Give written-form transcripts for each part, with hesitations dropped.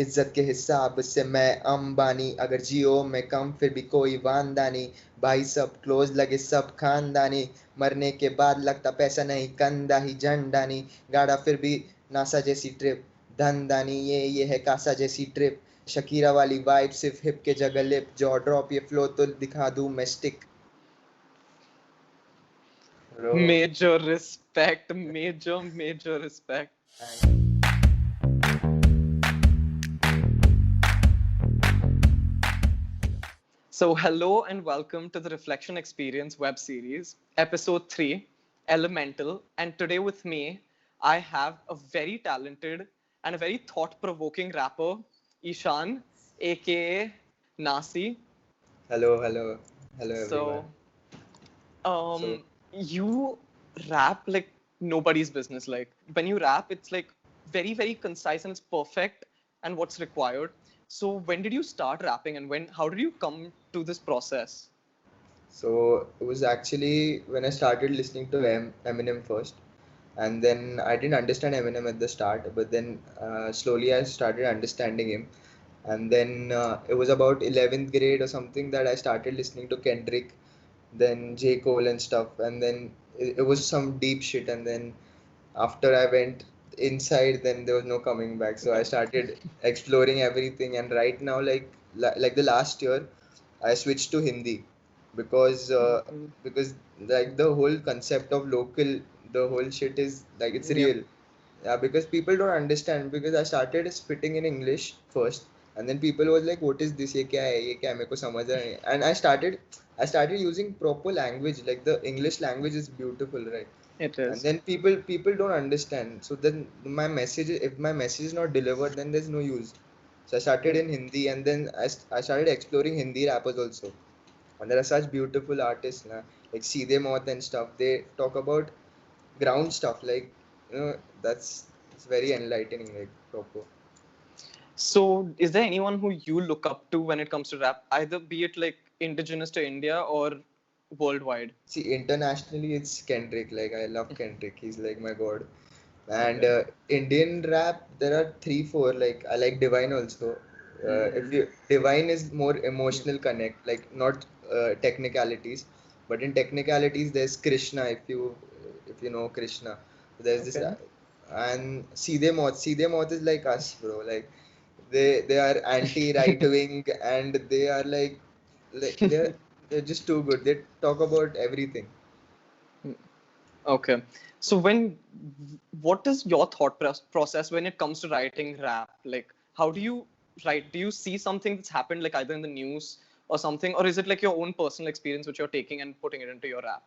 इज्जत के हिसाब से मैं अंबानी, अगर जियो में कम फिर भी कोई वांदा नहीं, भाई सब क्लोज लगे सब खानदानी, मरने के बाद लगता पैसा नहीं कंधा ही झंडा नहीं, गाड़ा फिर भी नासा जैसी ट्रिप, धंधा नहीं ये है कासा जैसी ट्रिप, शकीरा वाली वाइब सिर्फ हिप के जगह लिप, जॉ ड्रॉप ये फ्लो तो दिखा दूं मैं stick. Bro, Major respect, major respect. So, hello and welcome to the Reflection Experience web series, episode 3, Elemental. And today with me, I have a very talented and a very thought provoking rapper, Ishaan, a.k.a. Naahsi. hello, hello, hello everyone. So, So you rap like nobody's business. Like, when you rap, it's like very concise and it's perfect and what's required. So, when did you start rapping and how did you come to this process? So it was actually when I started listening to Eminem first, and then I didn't understand Eminem at the start, but then slowly I started understanding him, and then it was about 11th grade or something that I started listening to Kendrick, then J. Cole and stuff, and then it was some deep shit, and then after I went inside, then there was no coming back. So I started exploring everything, and right now, like the last year, I switched to Hindi because uh, Okay. because like the whole concept of local, the whole shit is like it's Yep. real. Yeah, because people don't understand because I started spitting in English first, and then people was like, "What is this? ये क्या है मेरे को समझ नहीं." And I started using proper language. Like the English language is beautiful, right? It And is. then people don't understand. So then my message, if my message is not delivered, then there's no use. So I started in Hindi, and then I started exploring Hindi rappers also. And there are such beautiful artists na, like Seedhe Moth and stuff. They talk about ground stuff, like that's it's very enlightening, like proper. So, is there anyone who you look up to when it comes to rap, either be it like indigenous to India or worldwide? See, internationally it's Kendrick. Like I love Kendrick. He's like my god. And Okay. Indian rap, there are three, four. Like I like Divine also. If Mm-hmm. you Divine is more emotional connect, like not technicalities, but in technicalities there's Krishna. If you know Krishna, there's this, Okay. and Seedhe Moth is like us, bro. Like they are anti right wing, and they are like they're just too good. They talk about everything. Okay. So what is your thought process when it comes to writing rap? Like, how do you write? Do you see something that's happened, like either in the news or something, or is it like your own personal experience which you're taking and putting it into your rap?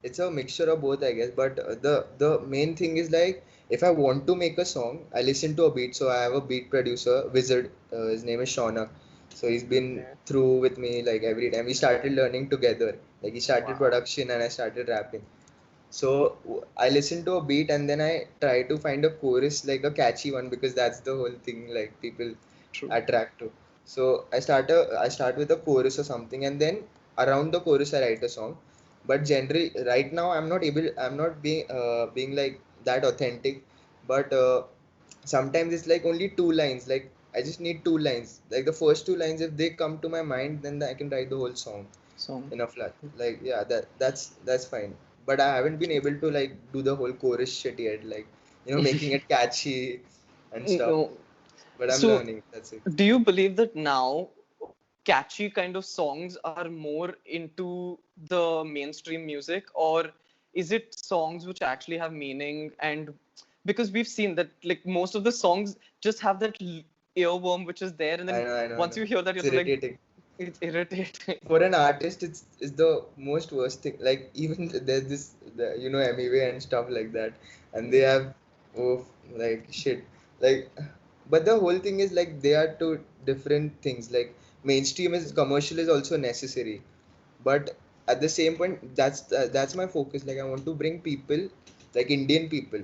It's a mixture of both, I guess. But the main thing is like if I want to make a song, I listen to a beat. So I have a beat producer, Wizard. His name is Shaunak. So he's been Okay. through with me like every time. We started learning together. Like he started Wow. production and I started rapping. So I listen to a beat and then I try to find a chorus, like a catchy one, because that's the whole thing like people True. attract to. So I start with a chorus or something, and then around the chorus I write a song. But generally, right now I'm not being like that authentic. But sometimes it's like only two lines. Like I just need two lines. Like the first two lines, if they come to my mind, then I can write the whole song So, in a flat. Like yeah, that's fine. But I haven't been able to like do the whole chorus shit yet. Like making it catchy and stuff. no. But I'm So, learning. That's it. do you believe that now catchy kind of songs are more into the mainstream music, or is it songs which actually have meaning? And because we've seen that like most of the songs just have that earworm which is there, and then I once know. you hear that It's you're like, irritating. it's irritating. For an artist, it's the most worst thing. Like even there's this, MEV and stuff like that, and they have oh like shit. Like, but the whole thing is like they are two different things. Like mainstream is commercial is also necessary, but at the same point, that's my focus. Like I want to bring people, like Indian people,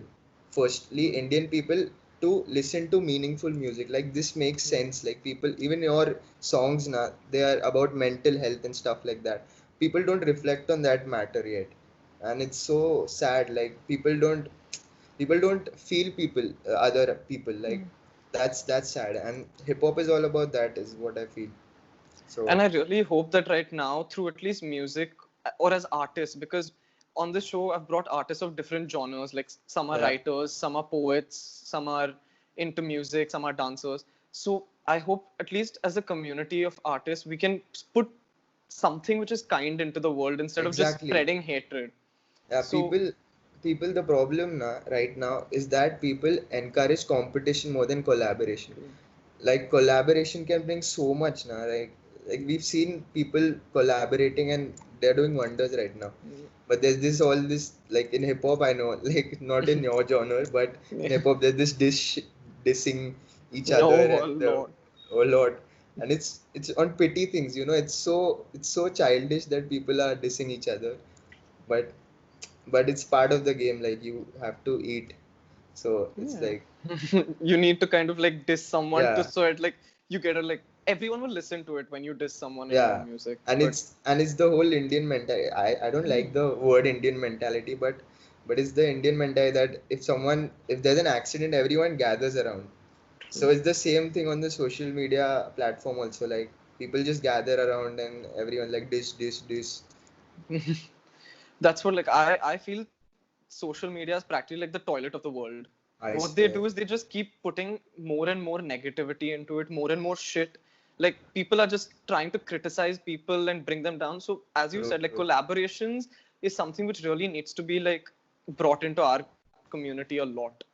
firstly Indian people, to listen to meaningful music. Like this makes sense. Like people, even your songs now, they are about mental health and stuff like that. People don't reflect on that matter yet, and it's so sad. Like people don't feel people, other people. Like that's sad. And hip hop is all about that, is what I feel. So And I really hope that right now, through at least music or as artists, because on this show I've brought artists of different genres. Like some are yeah, writers, some are poets, some are into music, some are dancers. So I hope at least as a community of artists, we can put something which is kind into the world instead of just exactly. spreading hatred. Yeah, So people, the problem right now is that people encourage competition more than collaboration. Like collaboration can bring so much now. Like we've seen people collaborating and they're doing wonders right now. But there's this all this like in hip hop I know like not in your genre, but in hip hop there's this dissing each other oh, a and lot. a lot. And it's on petty things, you know. It's so childish that people are dissing each other. But it's part of the game. Like you have to eat, so it's Yeah. like You need to kind of like diss someone to yeah, so it like you get a like everyone will listen to it when you diss someone in your yeah. music. And But it's the whole Indian mentality. I don't like the word Indian mentality, but it's the Indian mentality that if there's an accident, everyone gathers around. So it's the same thing on the social media platform also. Like people just gather around and everyone like dish. that's what like I feel social media is practically like the toilet of the world. I What they swear. do is they just keep putting more and more negativity into it, more and more shit. Like people are just trying to criticize people and bring them down. So as you True, said, like true. collaborations is something which really needs to be like brought into our community a lot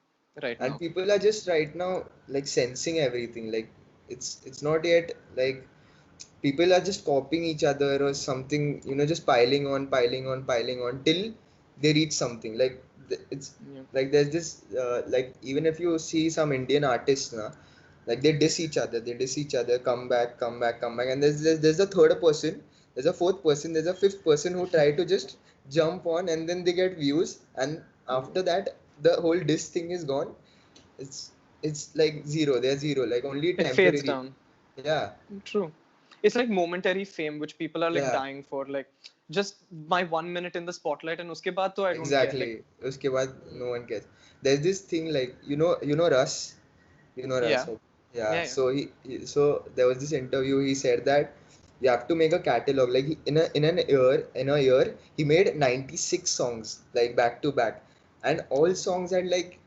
right now. And people are just right now like sensing everything. Like it's not yet like people are just copying each other or something, you know, just piling on till they reach something. Like it's Yeah. like there's this like even if you see some Indian artists now, like they diss each other, come back, and there's a third person, there's a fourth person, there's a fifth person who try to just jump on, and then they get views, and after that the whole diss thing is gone. It's like zero, they're zero, like only It fades temporary. down. Yeah, True. It's like momentary fame, which people are like yeah. dying for. Like just my 1 minute in the spotlight, and uske baad, though I don't care. Exactly. Like, उसके बाद no one cares. There's this thing like you know Russ, Russ. yeah, Yeah. yeah, yeah. So so there was this interview. He said that you have to make a catalog. Like in a year he made 96 songs like back to back, and all songs had like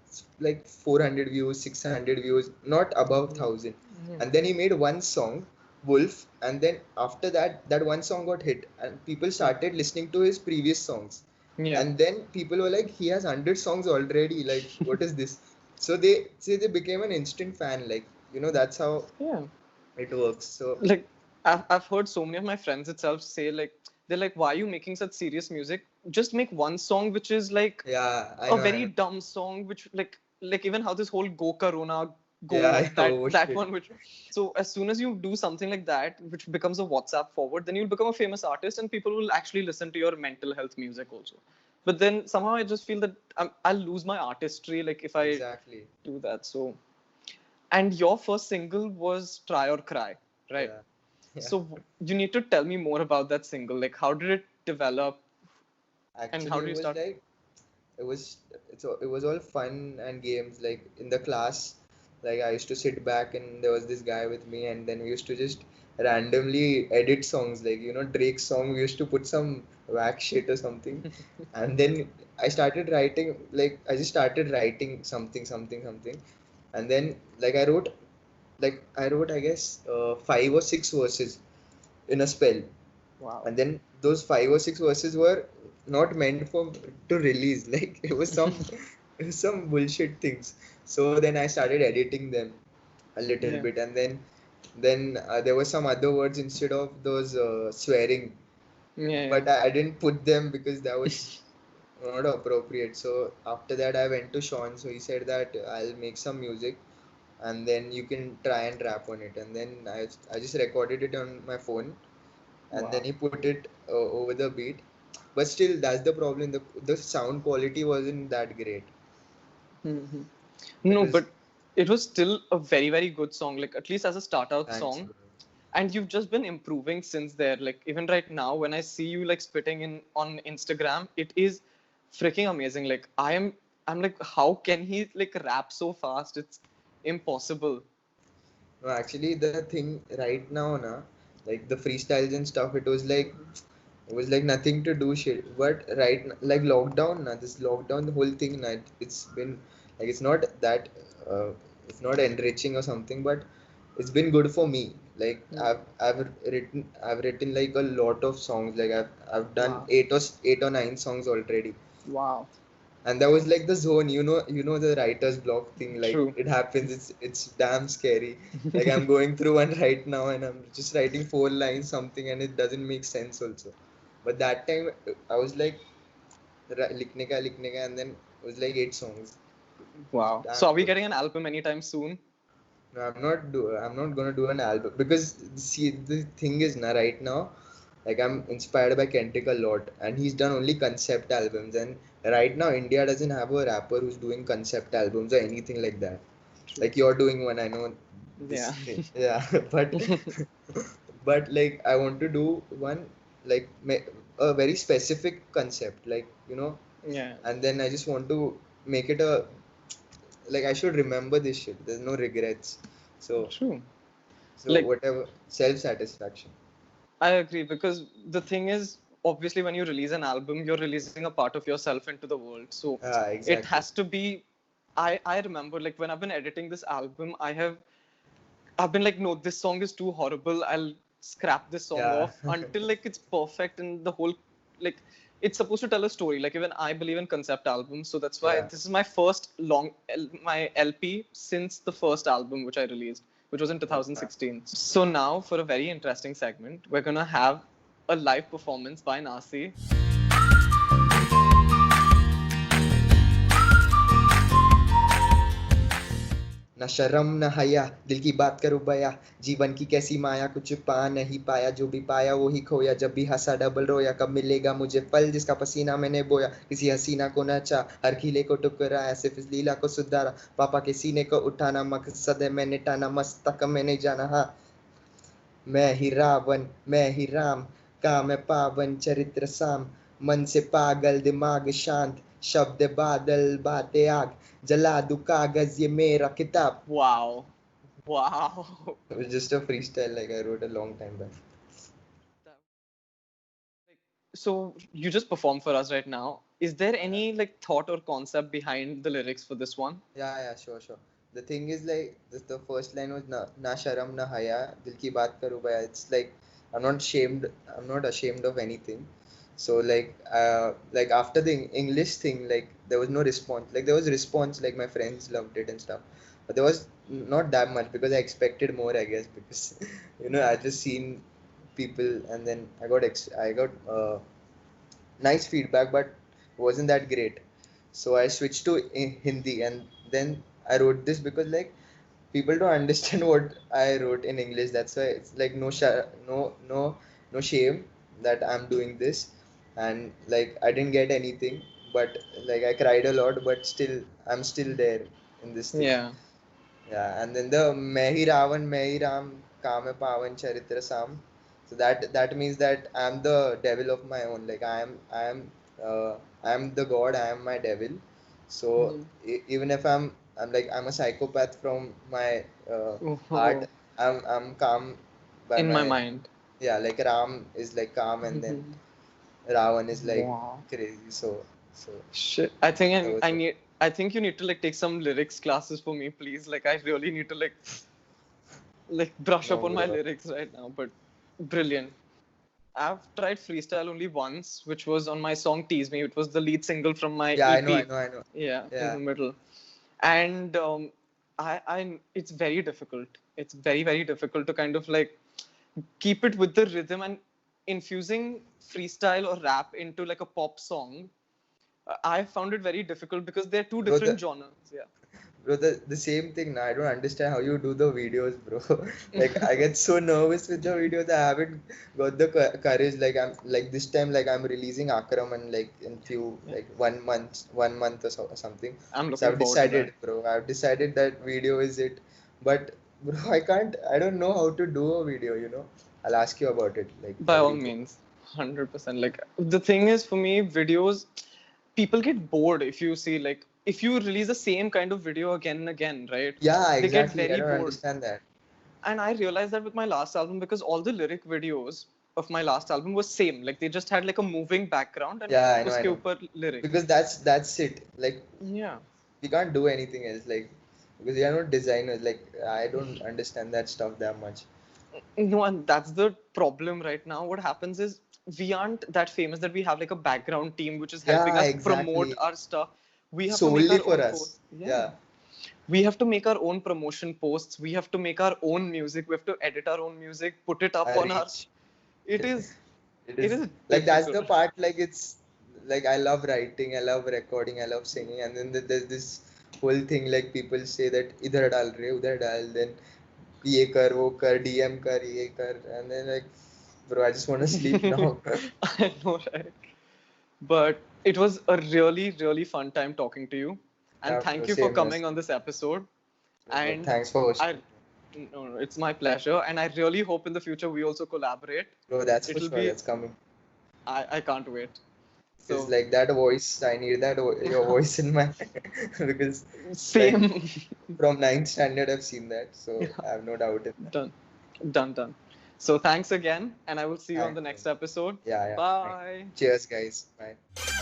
400 views, 600 views, not above 1,000. Yeah. And then he made one song, Wolf, and then after that, that one song got hit, and people started listening to his previous songs. Yeah. And then people were like, he has 100 songs already. Like, what is this? So they say they became an instant fan. Like, that's how Yeah. it works. So Like I've heard so many of my friends itself say like they're like, why are you making such serious music? Just make one song which is like yeah, I a know, I very know. dumb song, which like even how this whole Go Corona Yeah, go I know. Oh that shit. one which so as soon as you do something like that which becomes a WhatsApp forward, then you'll become a famous artist and people will actually listen to your mental health music also. But then somehow I just feel that I'll lose my artistry like if I Exactly. do that. So and your first single was Try or Cry, right? Yeah. Yeah. So you need to tell me more about that single. Like, how did it develop, and how Actually, did it you was start? like it was all fun and games. Like in the class, like I used to sit back and there was this guy with me, and then we used to just randomly edit songs. Like Drake's song, we used to put some whack shit or something, and then I started writing. Like I just started writing something, and then I wrote I guess 5 or 6 verses in a spell, Wow. and then those 5 or 6 verses were not meant for to release. Like it was some bullshit things. So then I started editing them a little Yeah. bit, and then there were some other words instead of those swearing, Yeah. but I didn't put them because that was not appropriate. So after that I went to Sean, so he said that I'll make some music and then you can try and rap on it, and then I just recorded it on my phone, and then Wow. he put it over the beat. But still, that's the problem. The sound quality wasn't that great. Hmm. It No, was but it was still a very, very good song. Like at least as a start out thanks, song, bro. and you've just been improving since there. Like even right now, when I see you like spitting in on Instagram, it is freaking amazing. Like I'm like, how can he like rap so fast? impossible. No, actually, the thing right now, na, like the freestyles and stuff, it was like nothing to do shit. But like lockdown, na, this lockdown, the whole thing, na, it's been like uh, it's not enriching or something, but it's been good for me. Like Hmm. I've written like a lot of songs. Like I've done Wow. eight or nine songs already, Wow. and that was like the zone, the writer's block thing, like True. it happens, it's damn scary. Like I'm going through one right now and I'm just writing four lines something and it doesn't make sense also. But that time I was like likhne ka, and then it was like eight songs. It's Wow. damn So are we good. getting an album anytime soon? No, I'm not gonna do an album because see the thing is na right now, like I'm inspired by Kendrick a lot and he's done only concept albums, and right now India doesn't have a rapper who's doing concept albums or anything like that. True. Like you're doing one, I know this Yeah. thing. Yeah, but like I want to do one like a very specific concept, like Yeah. and then I just want to make it a like I should remember this shit. There's no regrets. So True. so Like, whatever self satisfaction. I agree because the thing is, obviously, when you release an album, you're releasing a part of yourself into the world. So Ah, it exactly. has to be. I remember like when I've been editing this album, I've been like, no, this song is too horrible. I'll scrap this song Yeah. off until like it's perfect and the whole like it's supposed to tell a story. Like even I believe in concept albums, so that's why Yeah. this is my first my LP since the first album which I released, which was in Oh, man. 2016. So now for a very interesting segment, we're gonna have a live performance by Naahsi. न शर्म न हया दिल की बात करूं बया जीवन की कैसी माया कुछ पा नहीं पाया जो भी पाया वो ही खोया जब भी हंसा डबल रोया कब मिलेगा मुझे फल जिसका पसीना मैंने बोया किसी हसीना को नचा हर खिले को टुकराया सिर्फ इस लीला को सुधारा पापा के सीने को उठाना मकसद है मैंने टाना मस्तक में नहीं जाना हाँ मैं ही रावण मैं ही राम काम है पावन चरित्र साम मन से पागल दिमाग शांत शब्द बादल बातें आग जला दू कागज ये मेरा किताब. Wow, wow. It was just a freestyle like I wrote a long time back. That- like, so you just performed for us right now. Is there Yeah. any like thought or concept behind the lyrics for this one? Yeah, sure, sure. The thing is like the first line was na sharam na haya dil ki baat karu bhaiya. It's like I'm not ashamed of anything. So like after the English thing, like there was no response. Like there was response, like my friends loved it and stuff. But there was not that much because I expected more, I guess, because I just seen people and then I got nice feedback, but wasn't that great. So I switched to Hindi, and then I wrote this because like people don't understand what I wrote in English. That's why it's like no shame that I'm doing this, and like I didn't get anything, but like I cried a lot, but still I'm still there in this thing. Yeah. Yeah, and then the Mehi Ravan, Mehi Ram, Kame Pavan Charitra Sam. So that means that I'm the devil of my own. Like I am the god. I am my devil. So Yeah. even if I'm a psychopath from my heart. Oh, I'm calm by in my my mind. yeah. Like Ram is like calm, and then Ravan is like Wow. crazy. So Shit. that was I it. need I think you need to like take some lyrics classes for me, please. Like I really need to like brush up No, on my bro. lyrics right now. But brilliant. I've tried freestyle only once, which was on my song Tease Me. It was the lead single from my Yeah, EP. I know. Yeah, in Yeah. the middle. And it's very difficult. It's very, very difficult to kind of like keep it with the rhythm and infusing freestyle or rap into like a pop song. I found it very difficult because they're two Bro, different genres. Yeah. the same thing now. I don't understand how you do the videos, bro. Like I get so nervous with the videos. I haven't got the courage. Like I'm like this time, like I'm releasing Akram and like in few Yeah. like 1 month or, or something. I'm So looking I've forward to that. decided, bro. I've decided that video is it. But bro, I can't. I don't know how to do a video. I'll ask you about it. Like By all everything. means, 100%. Like the thing is for me, videos, people get bored if you see like if you release the same kind of video again and again, right? Yeah, They get exactly. I very don't bored. understand that. And I realized that with my last album because all the lyric videos of my last album was same. Like they just had like a moving background and Yeah, I know, I uske know. upar lyric. Because that's it. Like Yeah. we can't do anything else. Like because we are not designers. Like I don't understand that stuff that much. No, and that's the problem right now. What happens is we aren't that famous that we have like a background team which is helping Yeah, us promote exactly. our stuff. We have to make Solely our for own us. posts. Yeah. Yeah, We have to make our own promotion posts. We have to make our own music. We have to edit our own music, put it up I on our. reach. It is. It It is is like that's the difficult. part. Like it's like I love writing, I love recording, I love singing, and then there's this whole thing like people say that इधर डाल रहे उधर डाल, then ये कर वो कर DM कर ये कर, and then like bro, I just want to sleep now. I know, right? But it was a really, really fun time talking to you. And Yeah, bro, thank you for same here. coming on this episode. Bro, And thanks for hosting. I, no, no, it's my pleasure. And I really hope in the future we also collaborate. Bro, that's for It'll sure. be, That's coming. I can't wait. Because So, like that voice, I need that your voice in my because like same. from ninth standard I've seen that, so Yeah, I have no doubt in that. done, done, done. So, thanks again. And I will see you on Thanks, the bro. next episode. Yeah, yeah. Fine. Bye. Cheers, guys. Bye.